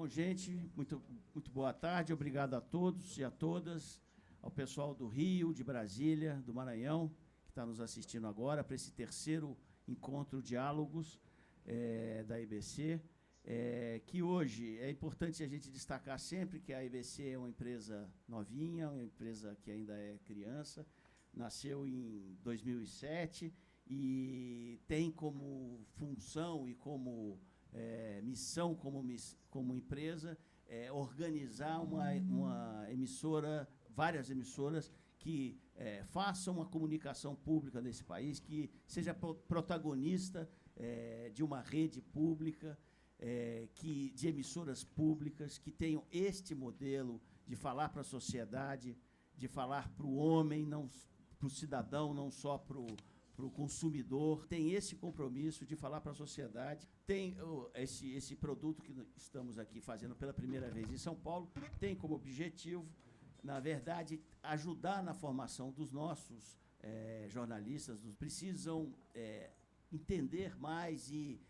gente, muito boa tarde, obrigado a todos e a todas, ao pessoal do Rio, de Brasília, do Maranhão, que está nos assistindo agora para esse terceiro encontro Diálogos da IBC, que hoje é importante a gente destacar sempre que a IBC é uma empresa novinha, uma empresa que ainda é criança, nasceu em 2007 e tem como função e como missão como empresa, organizar uma emissora, várias emissoras que façam uma comunicação pública nesse país, que seja protagonista de uma rede pública, de emissoras públicas, que tenham este modelo de falar para a sociedade, de falar para o homem, não para o cidadão, não só para o consumidor, tem esse compromisso de falar para a sociedade, tem esse produto que estamos aqui fazendo pela primeira vez em São Paulo, tem como objetivo, na verdade, ajudar na formação dos nossos jornalistas, precisam entender mais e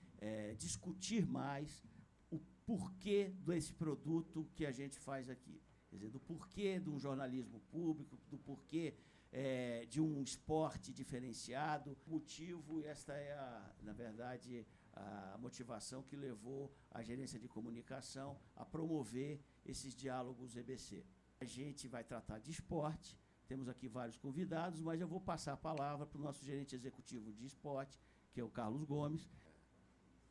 discutir mais o porquê desse produto que a gente faz aqui. Quer dizer, do porquê de um jornalismo público, do porquê de um esporte diferenciado. O motivo, esta é, na verdade, a motivação que levou a gerência de comunicação a promover esses diálogos EBC. A gente vai tratar de esporte, temos aqui vários convidados, mas eu vou passar a palavra para o nosso gerente executivo de esporte, que é o Carlos Gomes.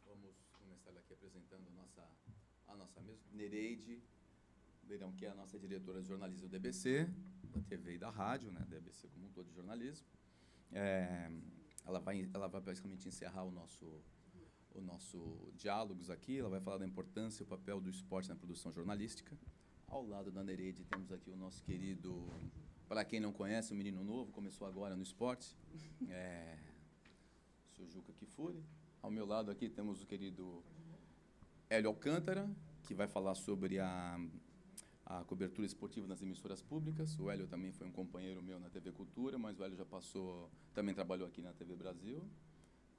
Vamos começar aqui apresentando a nossa mesa, Nereide Beirão, que é a nossa diretora de jornalismo do EBC, da TV e da rádio, né, da EBC como um todo de jornalismo. Ela vai basicamente encerrar o nosso diálogos aqui, ela vai falar da importância e o papel do esporte na produção jornalística. Ao lado da Nereide temos aqui o nosso querido, para quem não conhece, um menino novo, começou agora no esporte, o senhor Juca Kfouri. Ao meu lado aqui temos o querido Hélio Alcântara, que vai falar sobre a cobertura esportiva nas emissoras públicas. O Hélio também foi um companheiro meu na TV Cultura, mas o Hélio já também trabalhou aqui na TV Brasil,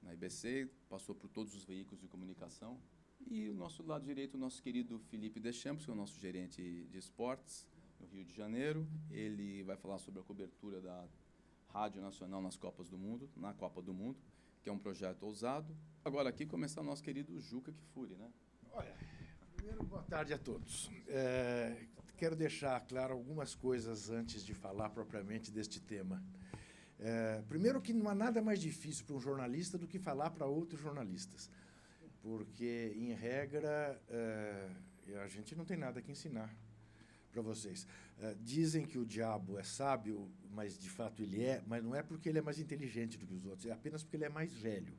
na IBC, passou por todos os veículos de comunicação. E o nosso lado direito, o nosso querido Felipe Deschamps, que é o nosso gerente de esportes no Rio de Janeiro. Ele vai falar sobre a cobertura da Rádio Nacional na Copa do Mundo, que é um projeto ousado. Agora aqui começar o nosso querido Juca Kfouri, né? Olha, primeiro, boa tarde a todos. Quero deixar claro algumas coisas antes de falar propriamente deste tema. Primeiro que não há nada mais difícil para um jornalista do que falar para outros jornalistas, porque, em regra, a gente não tem nada que ensinar para vocês. Dizem que o diabo é sábio, mas, de fato, ele é, mas não é porque ele é mais inteligente do que os outros, é apenas porque ele é mais velho,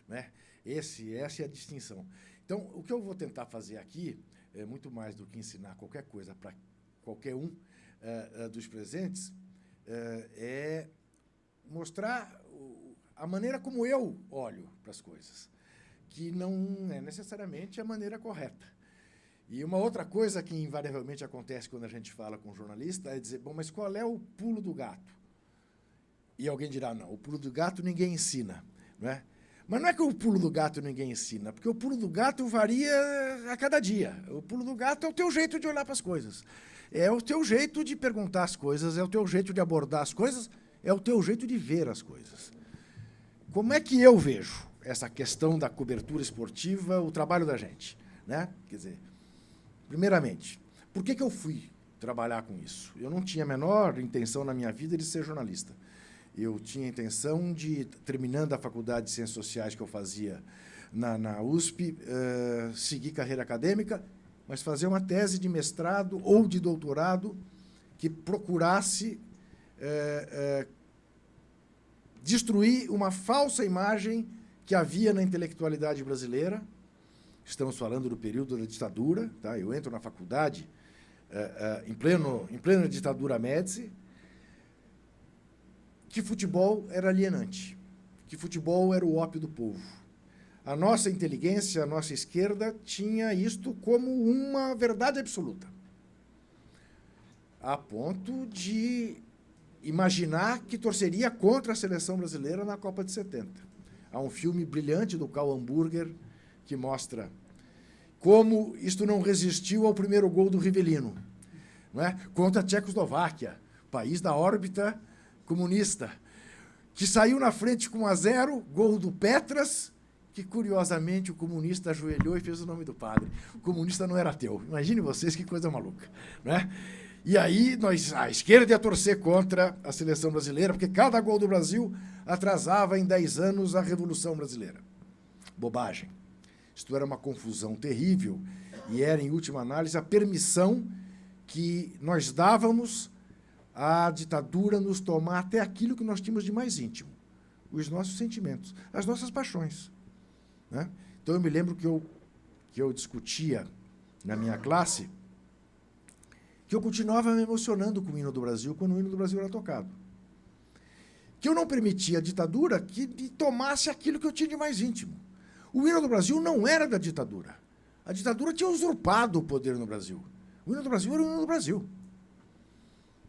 né? Essa é a distinção. Então, o que eu vou tentar fazer aqui, muito mais do que ensinar qualquer coisa para qualquer um dos presentes, é mostrar a maneira como eu olho para as coisas, que não é necessariamente a maneira correta. E uma outra coisa que invariavelmente acontece quando a gente fala com um jornalista é dizer, bom, mas qual é o pulo do gato? E alguém dirá, não, o pulo do gato ninguém ensina, não é? Mas não é que o pulo do gato ninguém ensina, porque o pulo do gato varia a cada dia. O pulo do gato é o teu jeito de olhar para as coisas. É o teu jeito de perguntar as coisas, é o teu jeito de abordar as coisas, é o teu jeito de ver as coisas. Como é que eu vejo essa questão da cobertura esportiva, o trabalho da gente, né? Quer dizer, primeiramente, por que eu fui trabalhar com isso? Eu não tinha a menor intenção na minha vida de ser jornalista. Eu tinha a intenção de, terminando a faculdade de Ciências Sociais que eu fazia na USP, seguir carreira acadêmica, mas fazer uma tese de mestrado ou de doutorado que procurasse destruir uma falsa imagem que havia na intelectualidade brasileira. Estamos falando do período da ditadura, tá? Eu entro na faculdade em plena ditadura Médici, que futebol era alienante, que futebol era o ópio do povo. A nossa inteligência, a nossa esquerda, tinha isto como uma verdade absoluta, a ponto de imaginar que torceria contra a seleção brasileira na Copa de 70. Há um filme brilhante do Karl Hamburger que mostra como isto não resistiu ao primeiro gol do Rivellino, não é? Contra a Tchecoslováquia, país da órbita comunista, que saiu na frente com 1-0, gol do Petras, que, curiosamente, o comunista ajoelhou e fez o nome do padre. O comunista não era ateu. Imagine vocês que coisa maluca, né? E aí, a esquerda ia torcer contra a seleção brasileira, porque cada gol do Brasil atrasava em 10 anos a Revolução Brasileira. Bobagem. Isto era uma confusão terrível e era, em última análise, a permissão que nós dávamos à ditadura nos tomar até aquilo que nós tínhamos de mais íntimo, os nossos sentimentos, as nossas paixões, né? Então, eu me lembro que eu discutia na minha classe que eu continuava me emocionando com o hino do Brasil quando o hino do Brasil era tocado. Que eu não permitia a ditadura que tomasse aquilo que eu tinha de mais íntimo. O hino do Brasil não era da ditadura. A ditadura tinha usurpado o poder no Brasil. O hino do Brasil era o hino do Brasil.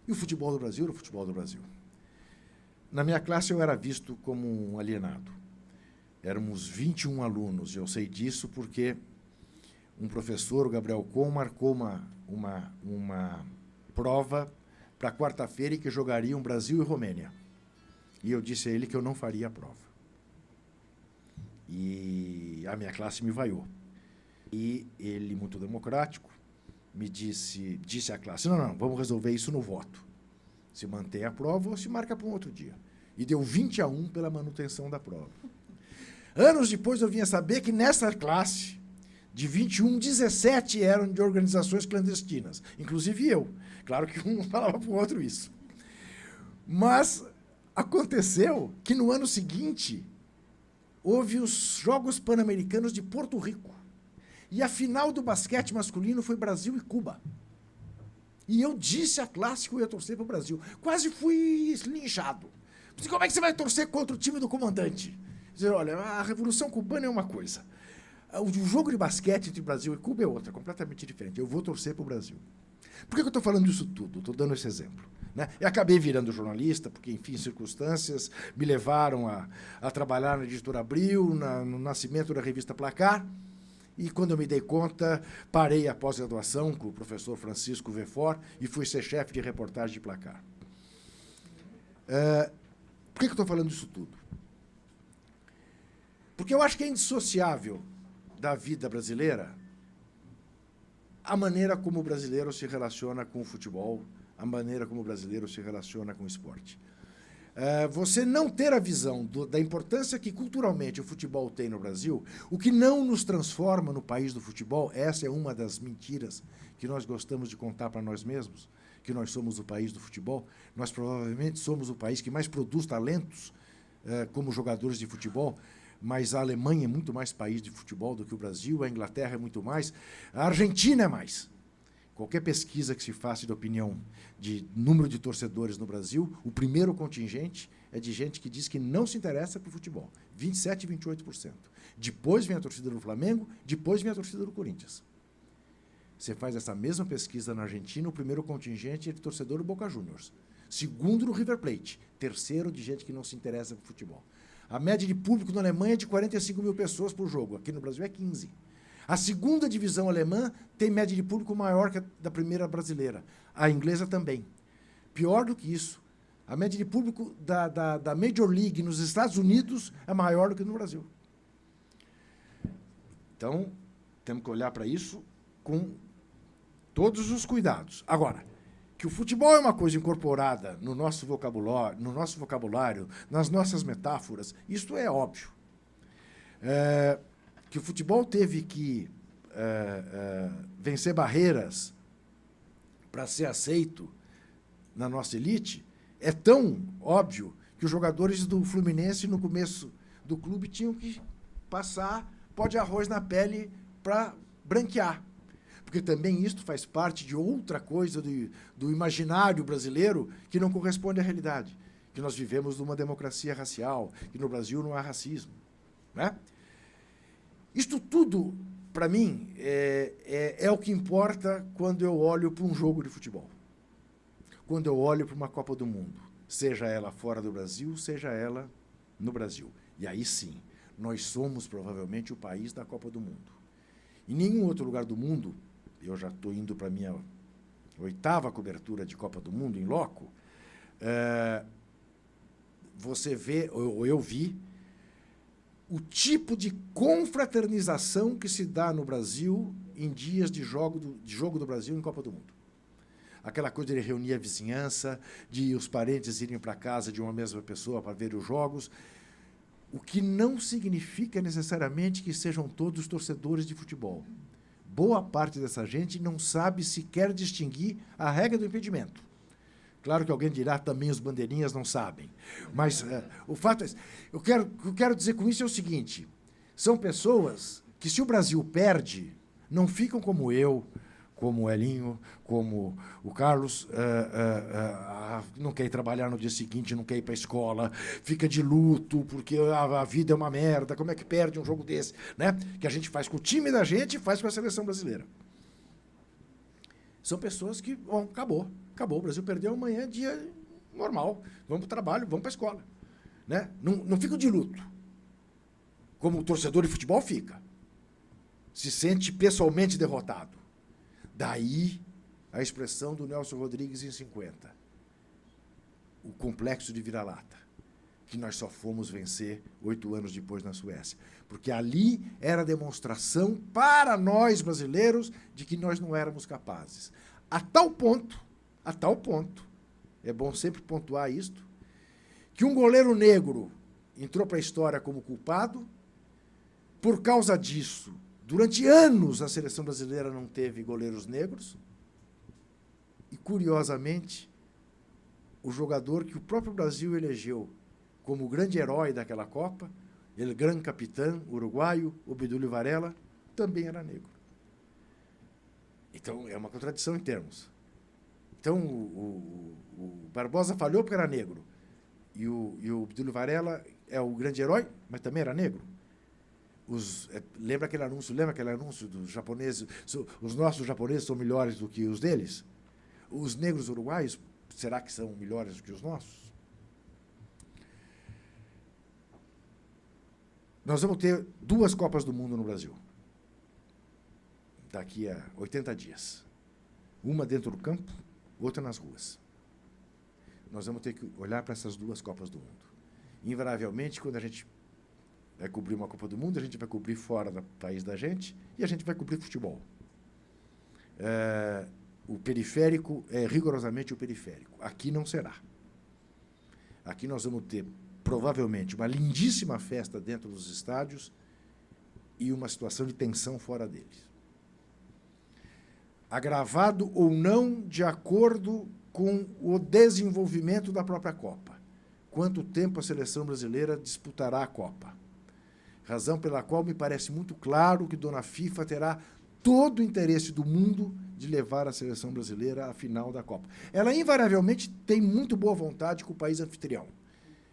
E o futebol do Brasil era o futebol do Brasil. Na minha classe, eu era visto como um alienado. Éramos 21 alunos, e eu sei disso porque um professor, o Gabriel Kohn, marcou uma prova para quarta-feira em que jogariam Brasil e Romênia. E eu disse a ele que eu não faria a prova. E a minha classe me vaiou. E ele, muito democrático, me disse à classe, não, vamos resolver isso no voto. Se mantém a prova ou se marca para um outro dia. E deu 20-1 pela manutenção da prova. Anos depois eu vinha saber que nessa classe, de 21, 17 eram de organizações clandestinas, inclusive eu. Claro que um falava para o outro isso. Mas aconteceu que no ano seguinte houve os Jogos Pan-Americanos de Porto Rico. E a final do basquete masculino foi Brasil e Cuba. E eu disse à classe que eu ia torcer para o Brasil. Quase fui linchado. Disse, como é que você vai torcer contra o time do comandante? Dizer, olha, a Revolução Cubana é uma coisa. O jogo de basquete entre Brasil e Cuba é outra, completamente diferente. Eu vou torcer para o Brasil. Por que eu estou falando isso tudo? Estou dando esse exemplo, né? Eu acabei virando jornalista, porque, enfim, circunstâncias me levaram a trabalhar na Editora Abril, no nascimento da revista Placar. E, quando eu me dei conta, parei a pós-graduação com o professor Francisco Vefort e fui ser chefe de reportagem de Placar. Por que eu estou falando isso tudo? Porque eu acho que é indissociável da vida brasileira a maneira como o brasileiro se relaciona com o futebol, a maneira como o brasileiro se relaciona com o esporte. Você não ter a visão da importância que culturalmente o futebol tem no Brasil, o que não nos transforma no país do futebol, essa é uma das mentiras que nós gostamos de contar para nós mesmos, que nós somos o país do futebol. Nós provavelmente somos o país que mais produz talentos como jogadores de futebol, mas a Alemanha é muito mais país de futebol do que o Brasil, a Inglaterra é muito mais, a Argentina é mais. Qualquer pesquisa que se faça de opinião de número de torcedores no Brasil, o primeiro contingente é de gente que diz que não se interessa por futebol, 27% e 28%. Depois vem a torcida do Flamengo, depois vem a torcida do Corinthians. Você faz essa mesma pesquisa na Argentina, o primeiro contingente é de torcedor do Boca Juniors, segundo do River Plate, terceiro de gente que não se interessa por futebol. A média de público na Alemanha é de 45 mil pessoas por jogo. Aqui no Brasil é 15. A segunda divisão alemã tem média de público maior que a da primeira brasileira. A inglesa também. Pior do que isso, a média de público da Major League nos Estados Unidos é maior do que no Brasil. Então, temos que olhar para isso com todos os cuidados. Agora, que o futebol é uma coisa incorporada no nosso vocabulário, nas nossas metáforas, isso é óbvio. Que o futebol teve que vencer barreiras para ser aceito na nossa elite, é tão óbvio que os jogadores do Fluminense, no começo do clube, tinham que passar pó de arroz na pele para branquear. Porque também isto faz parte de outra coisa do imaginário brasileiro que não corresponde à realidade. Que nós vivemos numa democracia racial, que no Brasil não há racismo, né? Isto tudo, para mim, é o que importa quando eu olho para um jogo de futebol. Quando eu olho para uma Copa do Mundo, seja ela fora do Brasil, seja ela no Brasil. E aí sim, nós somos provavelmente o país da Copa do Mundo. Em nenhum outro lugar do mundo, eu já estou indo para a minha 8ª cobertura de Copa do Mundo, em loco, você vê, ou eu vi, o tipo de confraternização que se dá no Brasil em dias de jogo do Brasil em Copa do Mundo. Aquela coisa de reunir a vizinhança, de os parentes irem para casa de uma mesma pessoa para ver os jogos, o que não significa necessariamente que sejam todos torcedores de futebol. Boa parte dessa gente não sabe sequer distinguir a regra do impedimento. Claro que alguém dirá, também os bandeirinhas não sabem. Mas o fato é, eu quero dizer com isso é o seguinte, são pessoas que, se o Brasil perde, não ficam como eu, como o Elinho, como o Carlos, não quer ir trabalhar no dia seguinte, não quer ir para a escola, fica de luto, porque a vida é uma merda, como é que perde um jogo desse? Né? Que a gente faz com o time da gente e faz com a seleção brasileira. São pessoas que, bom, acabou, o Brasil perdeu, amanhã é dia normal, vamos para o trabalho, vamos para a escola. Né? Não ficam de luto, como o torcedor de futebol fica. Se sente pessoalmente derrotado. Daí a expressão do Nelson Rodrigues em 50. O complexo de vira-lata, que nós só fomos vencer 8 anos depois na Suécia. Porque ali era a demonstração para nós brasileiros de que nós não éramos capazes. A tal ponto, é bom sempre pontuar isto, que um goleiro negro entrou para a história como culpado. Por causa disso, durante anos, a seleção brasileira não teve goleiros negros. E, curiosamente, o jogador que o próprio Brasil elegeu como o grande herói daquela Copa, ele grande capitão uruguaio, Obdúlio Varela, também era negro. Então, é uma contradição em termos. Então, o Barbosa falhou porque era negro. E o Obdúlio Varela é o grande herói, mas também era negro. Lembra aquele anúncio dos japoneses? Os nossos japoneses são melhores do que os deles? Os negros uruguaios, será que são melhores do que os nossos? Nós vamos ter 2 Copas do Mundo no Brasil, daqui a 80 dias. Uma dentro do campo, outra nas ruas. Nós vamos ter que olhar para essas 2 Copas do Mundo. Invariavelmente, quando a gente vai cobrir uma Copa do Mundo, a gente vai cobrir fora do país da gente e a gente vai cobrir futebol. O periférico é rigorosamente o periférico. Aqui não será. Aqui nós vamos ter, provavelmente, uma lindíssima festa dentro dos estádios e uma situação de tensão fora deles. Agravado ou não de acordo com o desenvolvimento da própria Copa. Quanto tempo a seleção brasileira disputará a Copa? Razão pela qual me parece muito claro que Dona FIFA terá todo o interesse do mundo de levar a seleção brasileira à final da Copa. Ela, invariavelmente, tem muito boa vontade com o país anfitrião.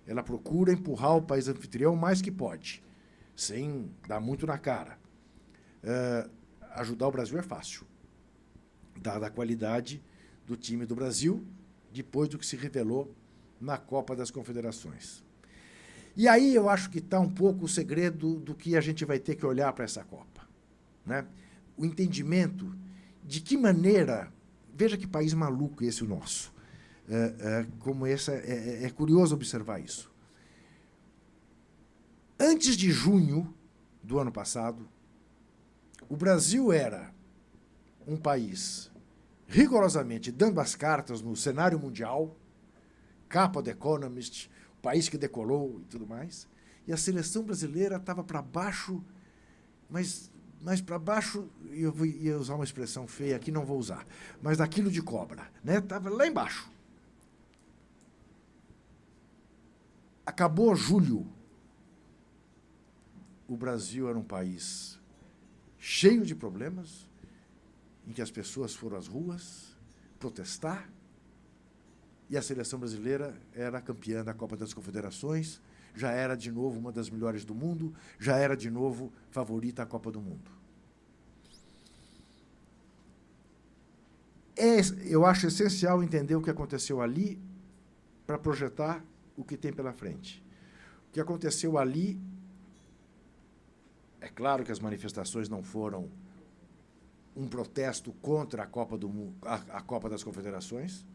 Ela procura empurrar o país anfitrião mais que pode, sem dar muito na cara. Ajudar o Brasil é fácil, dada a qualidade do time do Brasil, depois do que se revelou na Copa das Confederações. E aí eu acho que está um pouco o segredo do que a gente vai ter que olhar para essa Copa. Né? O entendimento de que maneira... Veja que país maluco esse o nosso. Como essa, é curioso observar isso. Antes de junho do ano passado, o Brasil era um país rigorosamente dando as cartas no cenário mundial, capa do Economist, o país que decolou e tudo mais, e a seleção brasileira estava para baixo, mas para baixo, eu ia usar uma expressão feia aqui, não vou usar, mas daquilo de cobra, né? Estava lá embaixo. Acabou julho. O Brasil era um país cheio de problemas, em que as pessoas foram às ruas protestar, e a seleção brasileira era campeã da Copa das Confederações, já era de novo uma das melhores do mundo, já era de novo favorita à Copa do Mundo. Eu acho essencial entender o que aconteceu ali para projetar o que tem pela frente. O que aconteceu ali, é claro que as manifestações não foram um protesto contra a Copa a Copa das Confederações,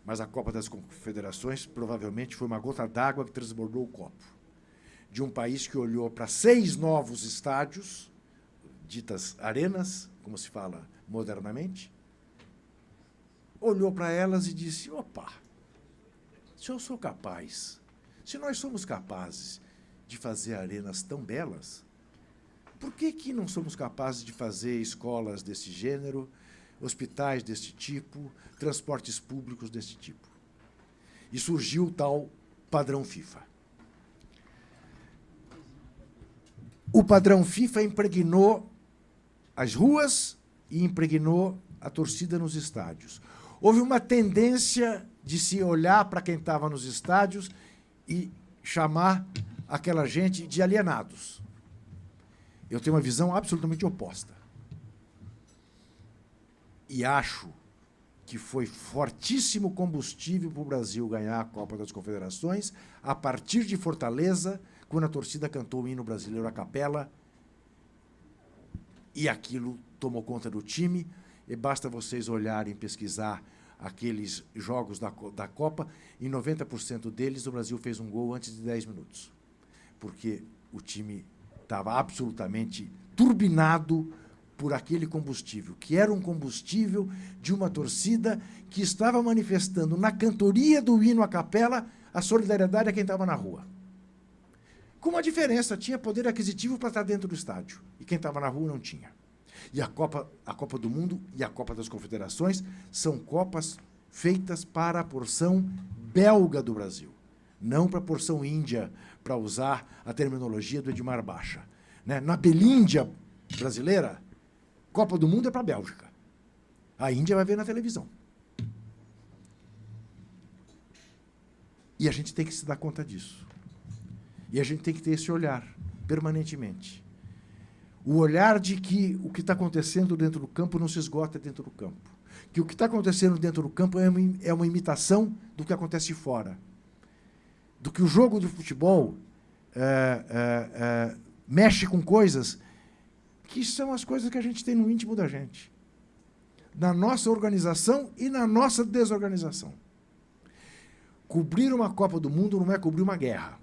mas a Copa das Confederações provavelmente foi uma gota d'água que transbordou o copo de um país que olhou para 6 novos estádios, ditas arenas, como se fala modernamente, olhou para elas e disse: opa, se eu sou capaz, se nós somos capazes de fazer arenas tão belas, por que não somos capazes de fazer escolas desse gênero, hospitais desse tipo, transportes públicos desse tipo? E surgiu o tal padrão FIFA. O padrão FIFA impregnou as ruas e impregnou a torcida nos estádios. Houve uma tendência de se olhar para quem estava nos estádios e chamar aquela gente de alienados. Eu tenho uma visão absolutamente oposta. E acho que foi fortíssimo combustível para o Brasil ganhar a Copa das Confederações a partir de Fortaleza, quando a torcida cantou o hino brasileiro a capela, e aquilo tomou conta do time. E basta vocês olharem, pesquisar aqueles jogos da Copa, em 90% deles o Brasil fez um gol antes de 10 minutos, porque o time estava absolutamente turbinado por aquele combustível, que era um combustível de uma torcida que estava manifestando na cantoria do hino à capela a solidariedade a quem estava na rua. Com uma diferença, tinha poder aquisitivo para estar dentro do estádio, e quem estava na rua não tinha. E a Copa do Mundo e a Copa das Confederações são copas feitas para a porção belga do Brasil, não para a porção índia, para usar a terminologia do Edmar Baixa. Né? Na Belíndia brasileira, Copa do Mundo é para a Bélgica. A Índia vai ver na televisão. E a gente tem que se dar conta disso. E a gente tem que ter esse olhar permanentemente. O olhar de que o que está acontecendo dentro do campo não se esgota dentro do campo. Que o que está acontecendo dentro do campo é uma imitação do que acontece fora. Do que o jogo de futebol mexe com coisas que são as coisas que a gente tem no íntimo da gente. Na nossa organização e na nossa desorganização. Cobrir uma Copa do Mundo não é cobrir uma guerra.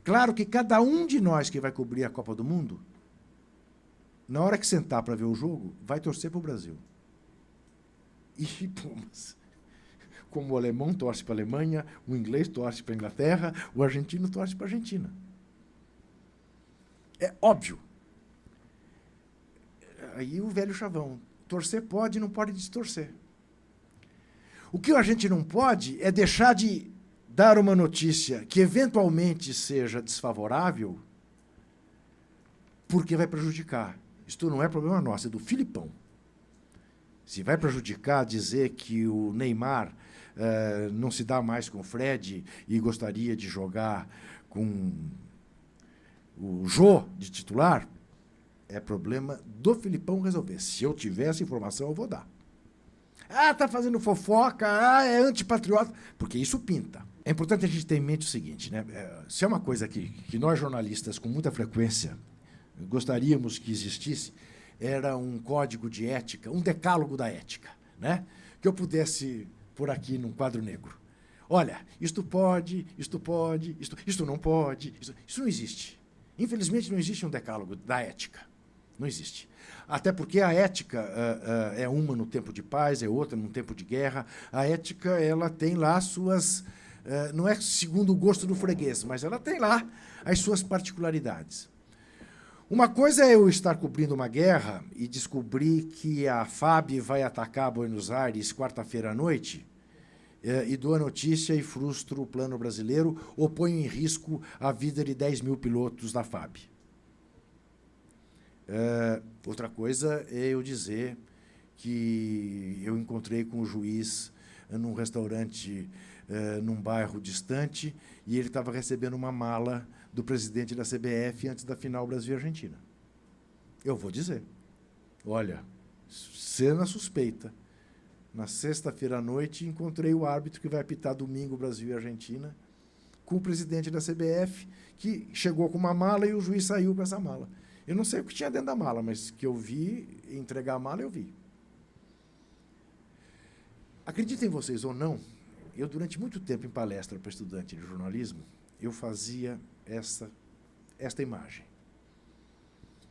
Claro que cada um de nós que vai cobrir a Copa do Mundo, na hora que sentar para ver o jogo, vai torcer para o Brasil. E, pô, mas, como o alemão torce para a Alemanha, o inglês torce para a Inglaterra, o argentino torce para a Argentina. É óbvio. Aí o velho chavão. Torcer pode, não pode distorcer. O que a gente não pode é deixar de dar uma notícia que eventualmente seja desfavorável, porque vai prejudicar. Isto não é problema nosso, é do Filipão. Se vai prejudicar dizer que o Neymar não se dá mais com o Fred e gostaria de jogar com o Jô de titular, é problema do Filipão resolver. Se eu tiver essa informação, eu vou dar. Ah, está fazendo fofoca, é antipatriota, porque isso pinta. É importante a gente ter em mente o seguinte, né? Se é uma coisa que nós jornalistas, com muita frequência, gostaríamos que existisse, era um código de ética, um decálogo da ética, né? Que eu pudesse pôr aqui num quadro negro. Olha, isto pode, isto não pode, isso não existe. Infelizmente, não existe um decálogo da ética. Não existe. Até porque a ética é uma no tempo de paz, é outra no tempo de guerra. A ética ela tem lá suas... não é segundo o gosto do freguês, mas ela tem lá as suas particularidades. Uma coisa é eu estar cobrindo uma guerra e descobrir que a FAB vai atacar Buenos Aires quarta-feira à noite e dou a notícia e frustro o plano brasileiro ou ponho em risco a vida de 10 mil pilotos da FAB. Outra coisa é eu dizer que eu encontrei com o juiz num restaurante num bairro distante e ele estava recebendo uma mala do presidente da CBF antes da final Brasil e Argentina. Eu vou dizer, olha, cena suspeita. Na sexta-feira à noite encontrei o árbitro que vai apitar domingo Brasil e Argentina com o presidente da CBF que chegou com uma mala e o juiz saiu com essa mala. Eu não sei o que tinha dentro da mala, mas que eu vi, entregar a mala, eu vi. Acreditem vocês ou não, eu, durante muito tempo, em palestra para estudante de jornalismo, eu fazia esta imagem.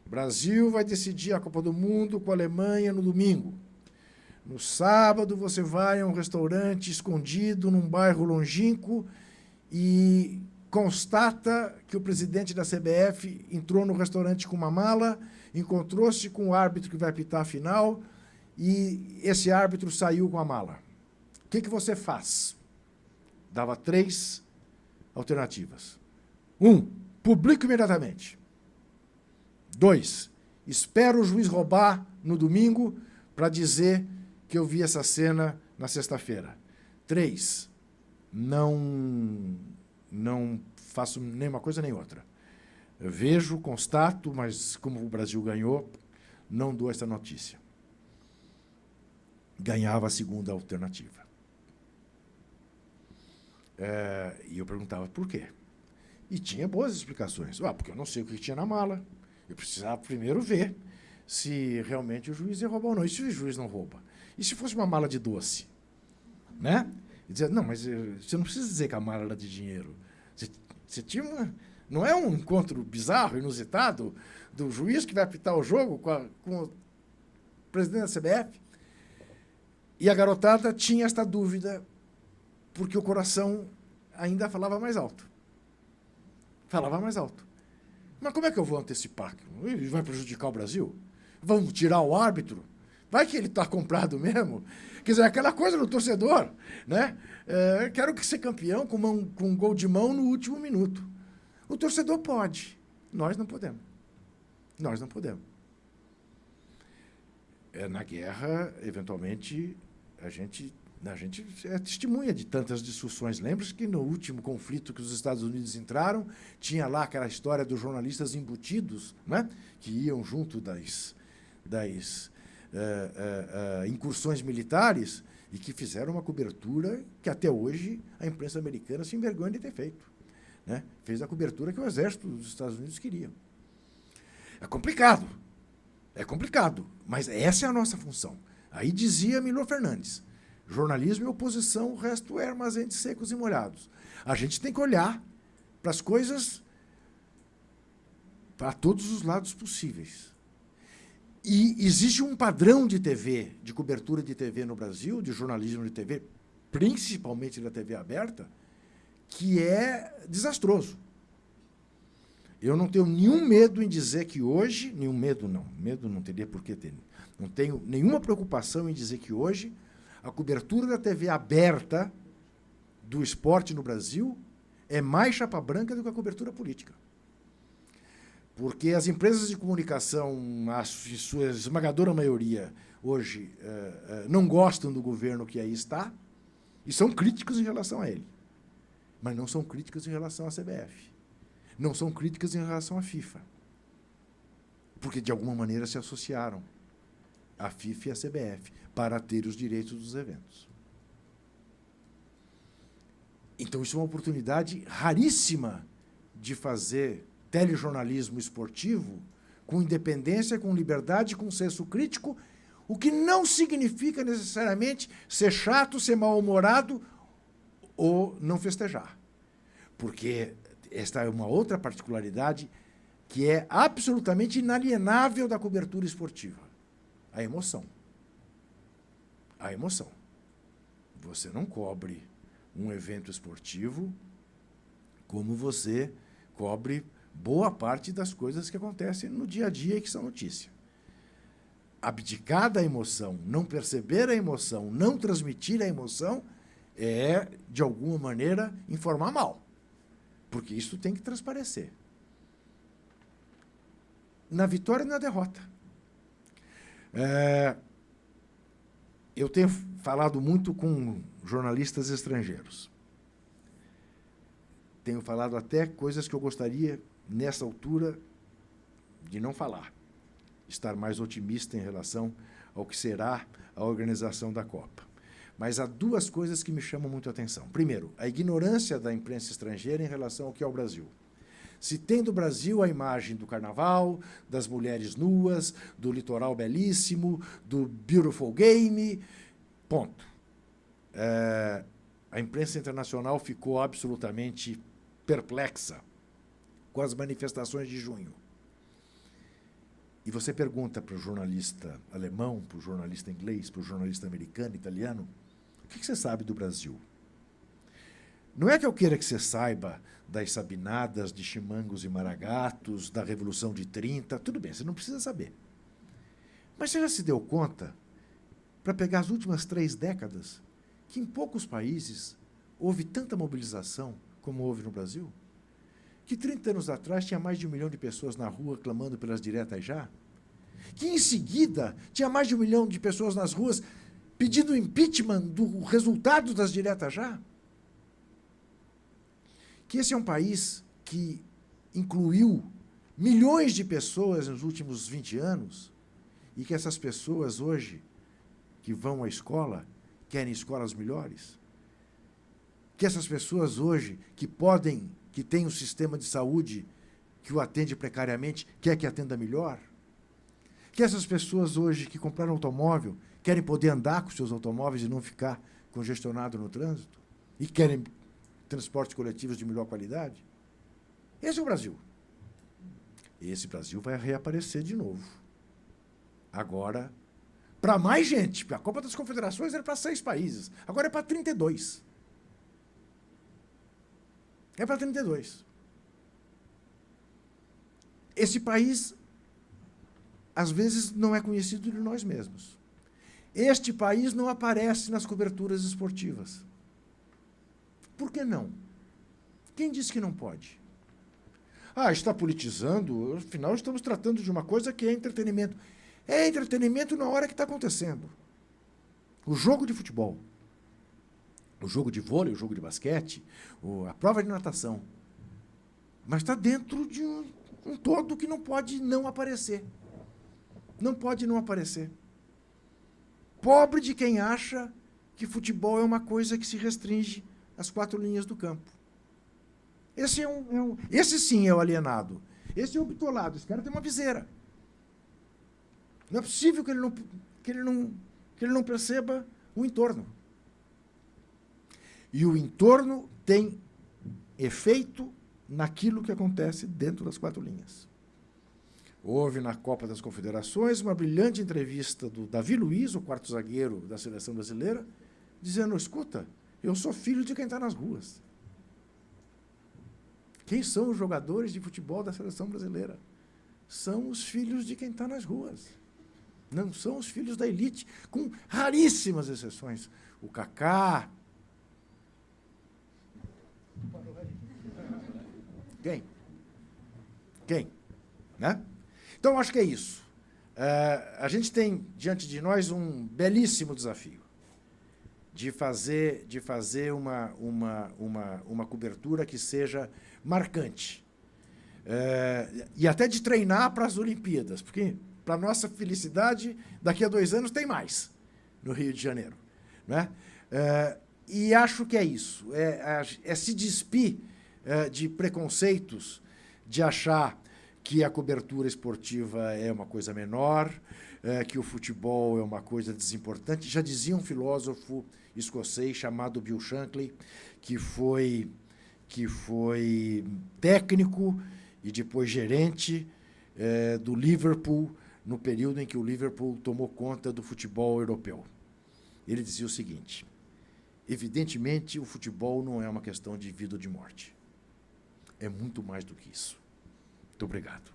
O Brasil vai decidir a Copa do Mundo com a Alemanha no domingo. No sábado, você vai a um restaurante escondido num bairro longínquo e constata que o presidente da CBF entrou no restaurante com uma mala, encontrou-se com o árbitro que vai apitar a final e esse árbitro saiu com a mala. O que você faz? Dava 3 alternativas. 1, publico imediatamente. 2, espero o juiz roubar no domingo para dizer que eu vi essa cena na sexta-feira. 3, não faço nem uma coisa nem outra. Eu vejo, constato, mas como o Brasil ganhou, não dou essa notícia. Ganhava a segunda alternativa. E eu perguntava por quê. E tinha boas explicações. Porque eu não sei o que tinha na mala. Eu precisava primeiro ver se realmente o juiz ia roubar ou não. E se o juiz não rouba? E se fosse uma mala de doce? Né? E dizia, não, mas você não precisa dizer que a mala era de dinheiro. Você tinha uma... Não é um encontro bizarro, inusitado, do juiz que vai apitar o jogo com o presidente da CBF? E a garotada tinha esta dúvida, porque o coração ainda falava mais alto. Falava mais alto. Mas como é que eu vou antecipar? Ele vai prejudicar o Brasil? Vamos tirar o árbitro? Vai que ele está comprado mesmo? Quer dizer, aquela coisa do torcedor, né? Quero que ser campeão com um gol de mão no último minuto. O torcedor pode. Nós não podemos. Nós não podemos. Na guerra, eventualmente, a gente é testemunha de tantas discussões. Lembra-se que no último conflito que os Estados Unidos entraram, tinha lá aquela história dos jornalistas embutidos, né? Que iam junto das incursões militares e que fizeram uma cobertura que até hoje a imprensa americana se envergonha de ter feito. Né? Fez a cobertura que o exército dos Estados Unidos queria. É complicado, mas essa é a nossa função. Aí dizia Milor Fernandes, jornalismo e oposição, o resto é armazéns secos e molhados. A gente tem que olhar para as coisas para todos os lados possíveis. E existe um padrão de TV, de cobertura de TV no Brasil, de jornalismo de TV, principalmente da TV aberta, que é desastroso. Eu não tenho nenhum medo em dizer que hoje, medo não teria por que ter, não tenho nenhuma preocupação em dizer que hoje a cobertura da TV aberta do esporte no Brasil é mais chapa branca do que a cobertura política. Porque as empresas de comunicação, em sua esmagadora maioria, hoje, não gostam do governo que aí está e são críticos em relação a ele. Mas não são críticas em relação à CBF. Não são críticas em relação à FIFA. Porque, de alguma maneira, se associaram à FIFA e à CBF para ter os direitos dos eventos. Então, isso é uma oportunidade raríssima de fazer telejornalismo esportivo com independência, com liberdade, com senso crítico, o que não significa necessariamente ser chato, ser mal-humorado ou não festejar. Porque esta é uma outra particularidade que é absolutamente inalienável da cobertura esportiva. A emoção. A emoção. Você não cobre um evento esportivo como você cobre boa parte das coisas que acontecem no dia a dia e que são notícia. Abdicar da emoção, não perceber a emoção, não transmitir a emoção, é, de alguma maneira, informar mal. Porque isso tem que transparecer. Na vitória e na derrota. Eu tenho falado muito com jornalistas estrangeiros. Tenho falado até coisas que eu gostaria, nessa altura, de não falar. Estar mais otimista em relação ao que será a organização da Copa. Mas há duas coisas que me chamam muito a atenção. Primeiro, a ignorância da imprensa estrangeira em relação ao que é o Brasil. Se tem do Brasil a imagem do carnaval, das mulheres nuas, do litoral belíssimo, do beautiful game, ponto. A imprensa internacional ficou absolutamente perplexa com as manifestações de junho. E você pergunta para o jornalista alemão, para o jornalista inglês, para o jornalista americano, italiano, o que você sabe do Brasil? Não é que eu queira que você saiba das Sabinadas, de Chimangos e Maragatos, da Revolução de 30, tudo bem, você não precisa saber. Mas você já se deu conta, para pegar as últimas 3 décadas, que em poucos países houve tanta mobilização como houve no Brasil? Que 30 anos atrás tinha mais de 1 milhão de pessoas na rua clamando pelas diretas já? Que em seguida tinha mais de 1 milhão de pessoas nas ruas pedindo impeachment do resultado das diretas já? Que esse é um país que incluiu milhões de pessoas nos últimos 20 anos e que essas pessoas hoje que vão à escola querem escolas melhores? Que essas pessoas hoje que têm um sistema de saúde que o atende precariamente, quer que atenda melhor? Que essas pessoas hoje que compraram automóvel querem poder andar com seus automóveis e não ficar congestionado no trânsito? E querem transportes coletivos de melhor qualidade? Esse é o Brasil. Esse Brasil vai reaparecer de novo. Agora, para mais gente, porque a Copa das Confederações era para 6 países, agora é para 32. É para 32. Esse país, às vezes, não é conhecido de nós mesmos. Este país não aparece nas coberturas esportivas. Por que não? Quem disse que não pode? Está politizando, afinal estamos tratando de uma coisa que é entretenimento. É entretenimento na hora que está acontecendo. O jogo de futebol, o jogo de vôlei, o jogo de basquete, a prova de natação. Mas está dentro de um todo que não pode não aparecer. Não pode não aparecer. Pobre de quem acha que futebol é uma coisa que se restringe às 4 linhas do campo. Esse sim é o alienado. Esse é o bitolado. Esse cara tem uma viseira. Não é possível que ele não perceba o entorno. E o entorno tem efeito naquilo que acontece dentro das 4 linhas. Houve na Copa das Confederações uma brilhante entrevista do Davi Luiz, o 4º zagueiro da seleção brasileira, dizendo: escuta, eu sou filho de quem está nas ruas. Quem são os jogadores de futebol da seleção brasileira? São os filhos de quem está nas ruas. Não são os filhos da elite, com raríssimas exceções. O Kaká. Quem? Né? Então, acho que é isso. A gente tem diante de nós um belíssimo desafio de fazer uma cobertura que seja marcante. E até de treinar para as Olimpíadas, porque, para nossa felicidade, daqui a 2 anos tem mais no Rio de Janeiro. Né? E acho que é isso. É se despir de preconceitos, de achar que a cobertura esportiva é uma coisa menor, que o futebol é uma coisa desimportante. Já dizia um filósofo escocês chamado Bill Shankly, que foi técnico e depois gerente do Liverpool, no período em que o Liverpool tomou conta do futebol europeu. Ele dizia o seguinte: evidentemente, o futebol não é uma questão de vida ou de morte. É muito mais do que isso. Muito obrigado.